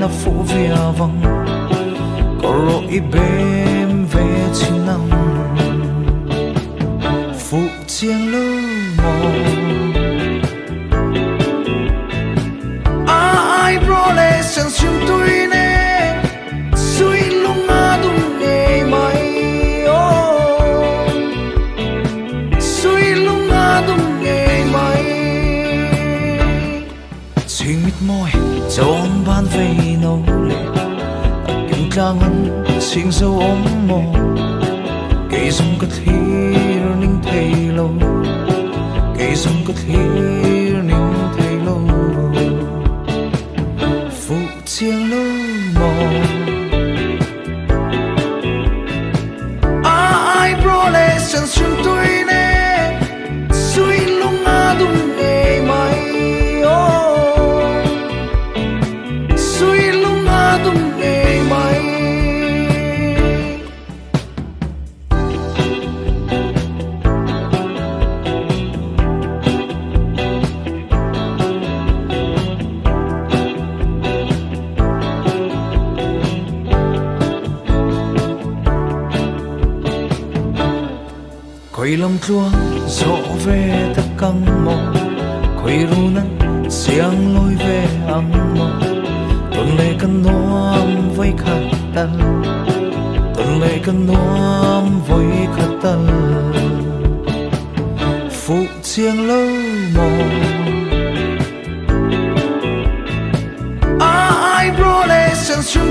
na phụ vía vắng có rỗi bếm về chi năm phụ chiêng lơ mò ai bro lệ sang xuyên tôi nè suy lung ngã đúng nghề mày suy lung ngã đúng nghề mày chuyện mít môi chọn ban về nấu lệ kinh trang ăn xin dâu ốm mồ cây dung cất hiu ninh thầy lâu cây dung cất hiu ninh thầy lâu phụ chiêng lơ mò ai bro lệ sang xuyên tôi nè suy lung ngã đúng nghề mày suy lung ngã đúng nghề mày khơi lòng chuông dỗ về tất căng mồ khơi ru nắng xiang lối về âm mồ tuần lệ cần noam với khát tân tuần lệ cần noam với khát tân phụ chiêng lơ mồ ai bro lệ sang xuyên